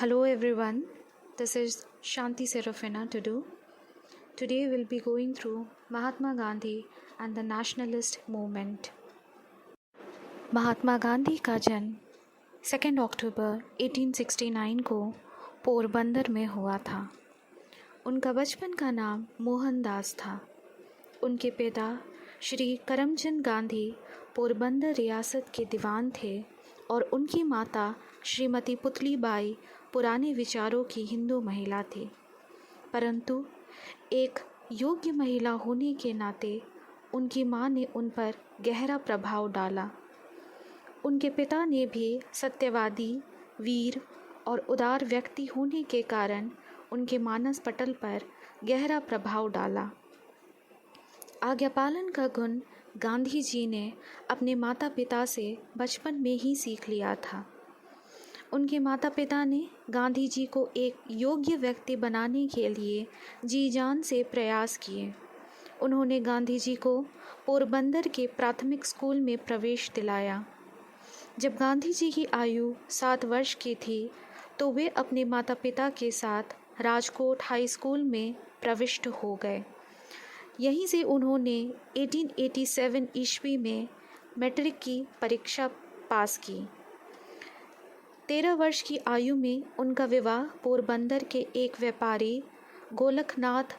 Hello everyone, this is Shanti Serafina Tudu. Today we'll be going through Mahatma Gandhi and the nationalist movement. Mahatma Gandhi का जन्म 2 अक्टूबर 1869 को पोरबंदर में हुआ था। उनका बचपन का नाम मोहनदास था। उनके पिता श्री करमचंद गांधी पोरबंदर रियासत के दीवान थे और उनकी माता श्रीमती पुतली बाई पुराने विचारों की हिंदू महिला थी, परंतु एक योग्य महिला होने के नाते उनकी मां ने उन पर गहरा प्रभाव डाला। उनके पिता ने भी सत्यवादी, वीर और उदार व्यक्ति होने के कारण उनके मानस पटल पर गहरा प्रभाव डाला। आज्ञापालन का गुण गांधी जी ने अपने माता पिता से बचपन में ही सीख लिया था। उनके माता पिता ने गांधी जी को एक योग्य व्यक्ति बनाने के लिए जी जान से प्रयास किए। उन्होंने गांधी जी को पोरबंदर के प्राथमिक स्कूल में प्रवेश दिलाया। जब गांधी जी की आयु 7 वर्ष की थी तो वे अपने माता पिता के साथ राजकोट हाई स्कूल में प्रविष्ट हो गए। यहीं से उन्होंने 1887 ईस्वी में मैट्रिक की परीक्षा पास की। 13 वर्ष की आयु में उनका विवाह पोरबंदर के एक व्यापारी गोलखनाथ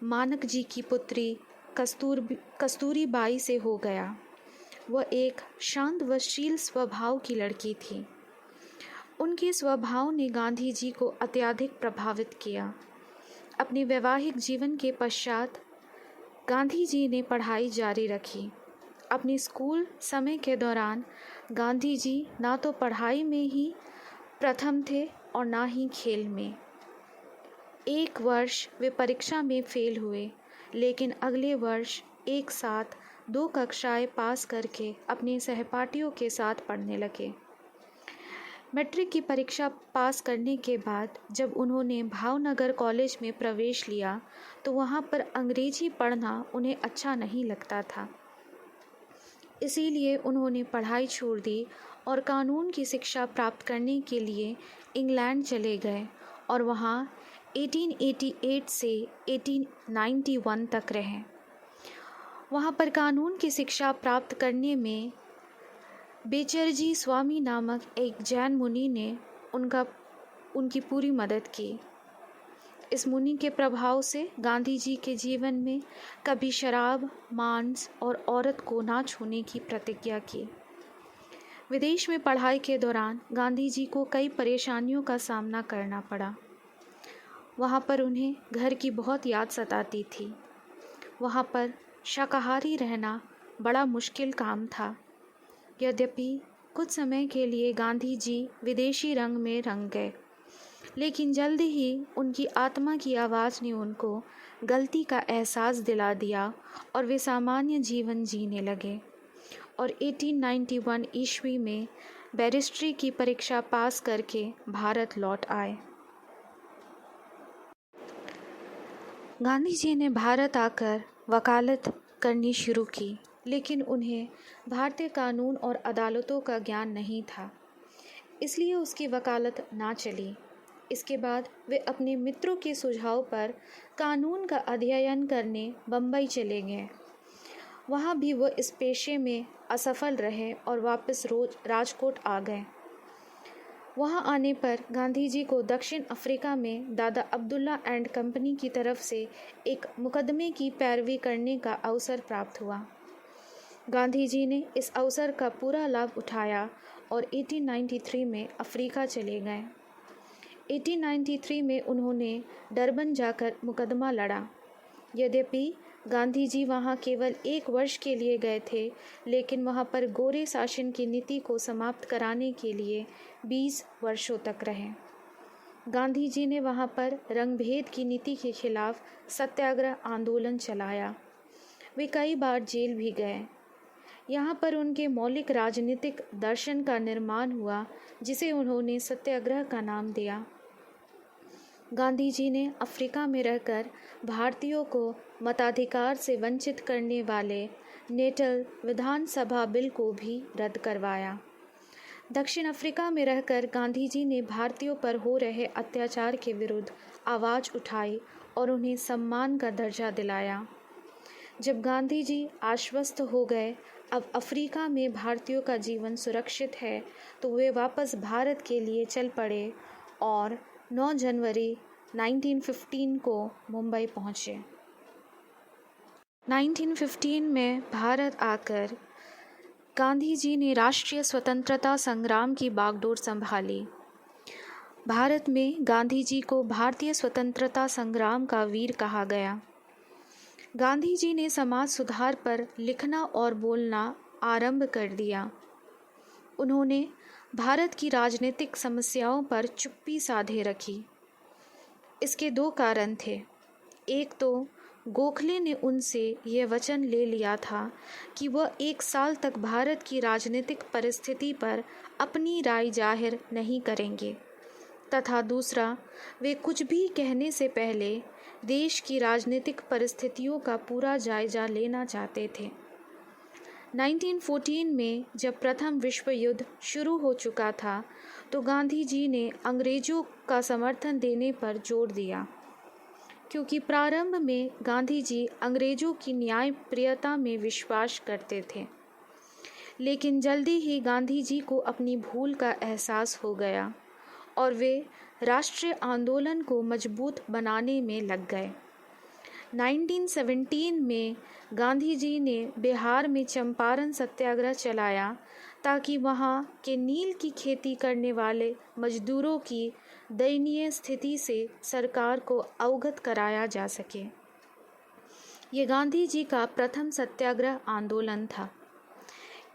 मानक जी की पुत्री कस्तूरी बाई से हो गया। वह एक शांत व शील स्वभाव की लड़की थी। उनके स्वभाव ने गांधी जी को अत्यधिक प्रभावित किया। अपने वैवाहिक जीवन के पश्चात गांधी जी ने पढ़ाई जारी रखी। अपने स्कूल समय के दौरान गांधी जी ना तो पढ़ाई में ही प्रथम थे और ना ही खेल में। एक वर्ष वे परीक्षा में फेल हुए, लेकिन अगले वर्ष एक साथ 2 कक्षाएं पास करके अपने सहपाठियों के साथ पढ़ने लगे। मैट्रिक की परीक्षा पास करने के बाद जब उन्होंने भावनगर कॉलेज में प्रवेश लिया तो वहाँ पर अंग्रेजी पढ़ना उन्हें अच्छा नहीं लगता था। इसीलिए उन्होंने पढ़ाई छोड़ दी और कानून की शिक्षा प्राप्त करने के लिए इंग्लैंड चले गए और वहाँ 1888 से 1891 तक रहे। वहाँ पर कानून की शिक्षा प्राप्त करने में बेचरजी स्वामी नामक एक जैन मुनि ने उनकी पूरी मदद की। इस मुनि के प्रभाव से गांधी जी के जीवन में कभी शराब, मांस और औरत को ना छूने की प्रतिज्ञा की। विदेश में पढ़ाई के दौरान गांधी जी को कई परेशानियों का सामना करना पड़ा। वहाँ पर उन्हें घर की बहुत याद सताती थी। वहाँ पर शाकाहारी रहना बड़ा मुश्किल काम था। यद्यपि कुछ समय के लिए गांधी जी विदेशी रंग में रंग गए, लेकिन जल्द ही उनकी आत्मा की आवाज़ ने उनको गलती का एहसास दिला दिया और वे सामान्य जीवन जीने लगे और 1891 ईस्वी में बैरिस्ट्री की परीक्षा पास करके भारत लौट आए। गांधी जी ने भारत आकर वकालत करनी शुरू की, लेकिन उन्हें भारतीय कानून और अदालतों का ज्ञान नहीं था, इसलिए उसकी वकालत ना चली। इसके बाद वे अपने मित्रों के सुझाव पर कानून का अध्ययन करने बम्बई चले गए। वहाँ भी वह इस पेशे में असफल रहे और वापस राजकोट आ गए। वहाँ आने पर गांधी जी को दक्षिण अफ्रीका में दादा अब्दुल्ला एंड कंपनी की तरफ से एक मुकदमे की पैरवी करने का अवसर प्राप्त हुआ। गांधी जी ने इस अवसर का पूरा लाभ उठाया और 1893 में अफ्रीका चले गए। 1893 में उन्होंने डरबन जाकर मुकदमा लड़ा। यद्यपि गांधी जी वहां केवल 1 वर्ष के लिए गए थे, लेकिन वहां पर गोरे शासन की नीति को समाप्त कराने के लिए 20 वर्षों तक रहे। गांधी जी ने वहां पर रंगभेद की नीति के खिलाफ सत्याग्रह आंदोलन चलाया। वे कई बार जेल भी गए। यहाँ पर उनके मौलिक राजनीतिक दर्शन का निर्माण हुआ, जिसे उन्होंने सत्याग्रह का नाम दिया। गांधी जी ने अफ्रीका में रहकर भारतीयों को मताधिकार से वंचित करने वाले नेटल विधानसभा बिल को भी रद्द करवाया। दक्षिण अफ्रीका में रहकर गांधी जी ने भारतीयों पर हो रहे अत्याचार के विरुद्ध आवाज़ उठाई और उन्हें सम्मान का दर्जा दिलाया। जब गांधी जी आश्वस्त हो गए अब अफ्रीका में भारतीयों का जीवन सुरक्षित है, तो वे वापस भारत के लिए चल पड़े और 9 जनवरी 1915 को मुंबई पहुँचे। 1915 में भारत आकर गांधी जी ने राष्ट्रीय स्वतंत्रता संग्राम की बागडोर संभाली। भारत में गांधी जी को भारतीय स्वतंत्रता संग्राम का वीर कहा गया। गांधी जी ने समाज सुधार पर लिखना और बोलना आरंभ कर दिया। उन्होंने भारत की राजनीतिक समस्याओं पर चुप्पी साधे रखी। इसके 2 कारण थे। एक तो गोखले ने उनसे यह वचन ले लिया था कि वह 1 साल तक भारत की राजनीतिक परिस्थिति पर अपनी राय जाहिर नहीं करेंगे, तथा दूसरा, वे कुछ भी कहने से पहले देश की राजनीतिक परिस्थितियों का पूरा जायजा लेना चाहते थे। 1914 में जब प्रथम विश्व युद्ध शुरू हो चुका था, तो गांधी जी ने अंग्रेज़ों का समर्थन देने पर जोर दिया, क्योंकि प्रारंभ में गांधी जी अंग्रेज़ों की न्यायप्रियता में विश्वास करते थे। लेकिन जल्दी ही गांधी जी को अपनी भूल का एहसास हो गया और वे राष्ट्रीय आंदोलन को मजबूत बनाने में लग गए। 1917 में गांधी जी ने बिहार में चंपारण सत्याग्रह चलाया ताकि वहां के नील की खेती करने वाले मजदूरों की दयनीय स्थिति से सरकार को अवगत कराया जा सके। ये गांधी जी का प्रथम सत्याग्रह आंदोलन था।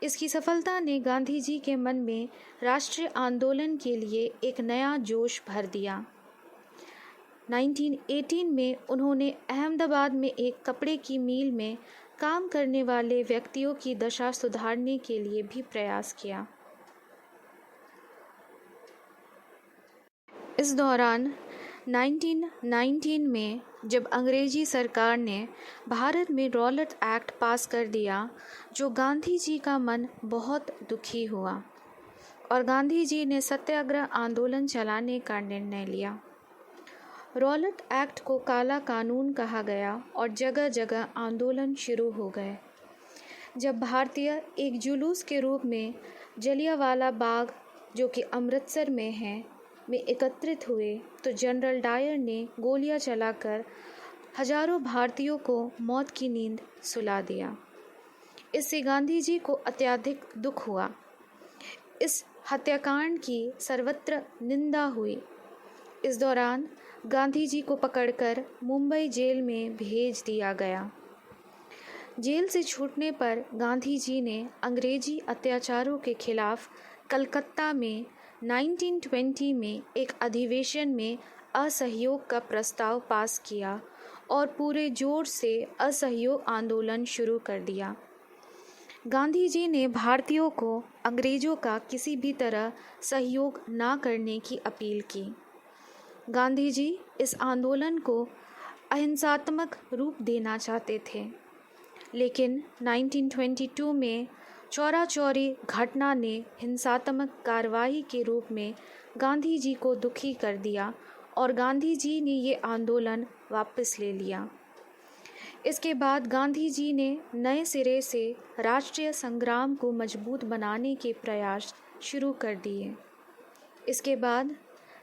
इसकी सफलता ने गांधी जी के मन में राष्ट्रीय आंदोलन के लिए एक नया जोश भर दिया। 1918 में उन्होंने अहमदाबाद में एक कपड़े की मिल में काम करने वाले व्यक्तियों की दशा सुधारने के लिए भी प्रयास किया। इस दौरान 1919 में जब अंग्रेजी सरकार ने भारत में रॉलेट एक्ट पास कर दिया, जो गांधी जी का मन बहुत दुखी हुआ और गांधी जी ने सत्याग्रह आंदोलन चलाने का निर्णय लिया। रॉलेट एक्ट को काला कानून कहा गया और जगह जगह आंदोलन शुरू हो गए। जब भारतीय एक जुलूस के रूप में जलियांवाला बाग, जो कि अमृतसर में है, में एकत्रित हुए, तो जनरल डायर ने गोलियां चलाकर हजारों भारतीयों को मौत की नींद सुला दिया। इससे गांधी जी को अत्यधिक दुख हुआ। इस हत्याकांड की सर्वत्र निंदा हुई। इस दौरान गांधी जी को पकड़कर मुंबई जेल में भेज दिया गया। जेल से छूटने पर गांधी जी ने अंग्रेजी अत्याचारों के खिलाफ कलकत्ता में 1920 में एक अधिवेशन में असहयोग का प्रस्ताव पास किया और पूरे जोर से असहयोग आंदोलन शुरू कर दिया। गांधी जी ने भारतीयों को अंग्रेज़ों का किसी भी तरह सहयोग न करने की अपील की। गांधी जी इस आंदोलन को अहिंसात्मक रूप देना चाहते थे, लेकिन 1922 में चौरा-चौरी घटना ने हिंसात्मक कार्रवाई के रूप में गांधी जी को दुखी कर दिया और गांधी जी ने ये आंदोलन वापस ले लिया। इसके बाद गांधी जी ने नए सिरे से राष्ट्रीय संग्राम को मजबूत बनाने के प्रयास शुरू कर दिए। इसके बाद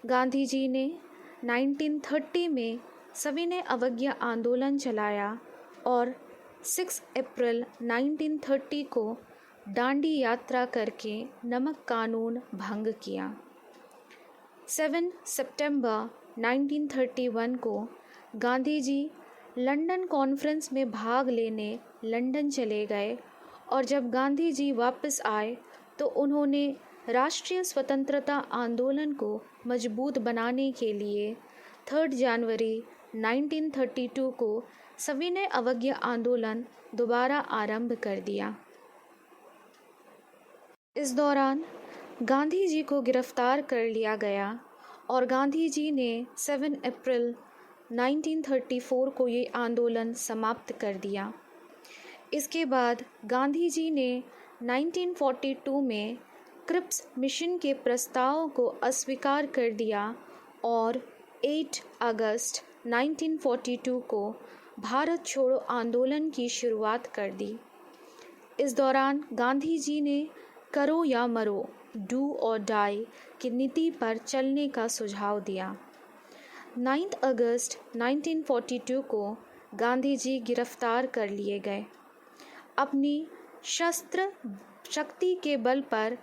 गांधी जी ने 1930 में सविनय अवज्ञा आंदोलन चलाया और 6 अप्रैल 1930 को डांडी यात्रा करके नमक कानून भंग किया। 7 सितंबर 1931 को गांधी जी लंदन कॉन्फ्रेंस में भाग लेने लंदन चले गए और जब गांधी जी वापस आए तो उन्होंने राष्ट्रीय स्वतंत्रता आंदोलन को मजबूत बनाने के लिए 3 जनवरी 1932 को सविनय अवज्ञा आंदोलन दोबारा आरंभ कर दिया। इस दौरान गांधी जी को गिरफ्तार कर लिया गया और गांधी जी ने 7 अप्रैल 1934 को ये आंदोलन समाप्त कर दिया। इसके बाद गांधी जी ने 1942 में क्रिप्स मिशन के प्रस्ताव को अस्वीकार कर दिया और 8 अगस्त 1942 को भारत छोड़ो आंदोलन की शुरुआत कर दी। इस दौरान गांधी जी ने करो या मरो, डू और डाई की नीति पर चलने का सुझाव दिया। 9 अगस्त 1942 को गांधी जी गिरफ्तार कर लिए गए। अपनी शस्त्र शक्ति के बल पर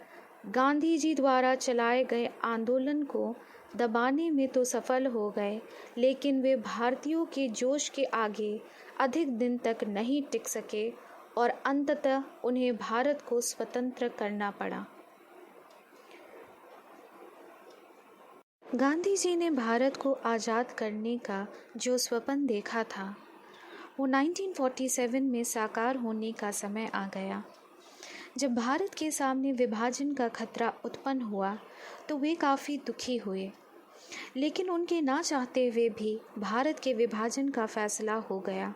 गांधी जी द्वारा चलाए गए आंदोलन को दबाने में तो सफल हो गए, लेकिन वे भारतीयों के जोश के आगे अधिक दिन तक नहीं टिक सके और अंततः उन्हें भारत को स्वतंत्र करना पड़ा। गांधी जी ने भारत को आज़ाद करने का जो स्वप्न देखा था वो 1947 में साकार होने का समय आ गया। जब भारत के सामने विभाजन का खतरा उत्पन्न हुआ तो वे काफ़ी दुखी हुए, लेकिन उनके ना चाहते हुए भी भारत के विभाजन का फैसला हो गया।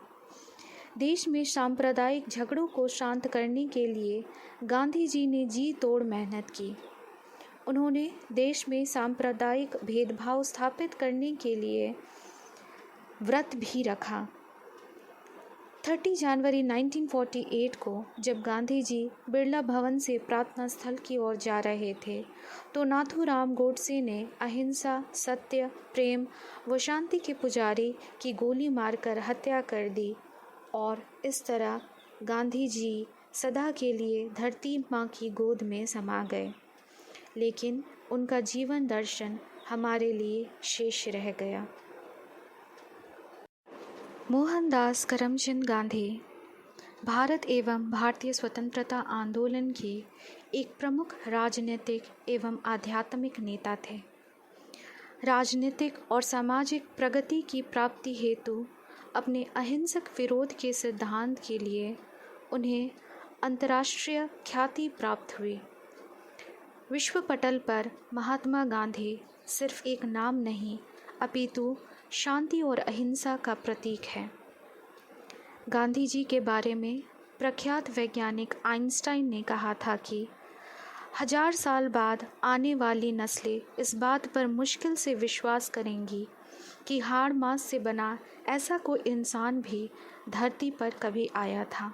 देश में सांप्रदायिक झगड़ों को शांत करने के लिए गांधी जी ने जी तोड़ मेहनत की। उन्होंने देश में सांप्रदायिक भेदभाव स्थापित करने के लिए व्रत भी रखा। 30 जनवरी 1948 को जब गांधी जी बिरला भवन से प्रार्थना स्थल की ओर जा रहे थे तो नाथूराम गोडसे ने अहिंसा, सत्य, प्रेम व शांति के पुजारी की गोली मारकर हत्या कर दी और इस तरह गांधी जी सदा के लिए धरती माँ की गोद में समा गए। लेकिन उनका जीवन दर्शन हमारे लिए शेष रह गया। मोहनदास करमचंद गांधी भारत एवं भारतीय स्वतंत्रता आंदोलन के एक प्रमुख राजनीतिक एवं आध्यात्मिक नेता थे। राजनीतिक और सामाजिक प्रगति की प्राप्ति हेतु अपने अहिंसक विरोध के सिद्धांत के लिए उन्हें अंतर्राष्ट्रीय ख्याति प्राप्त हुई। विश्व पटल पर महात्मा गांधी सिर्फ एक नाम नहीं अपितु शांति और अहिंसा का प्रतीक है। गांधी जी के बारे में प्रख्यात वैज्ञानिक आइंस्टाइन ने कहा था कि 1000 साल बाद आने वाली नस्लें इस बात पर मुश्किल से विश्वास करेंगी कि हाड़ मांस से बना ऐसा कोई इंसान भी धरती पर कभी आया था।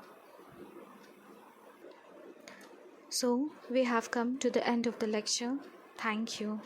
So we have come to the end of the lecture. Thank you.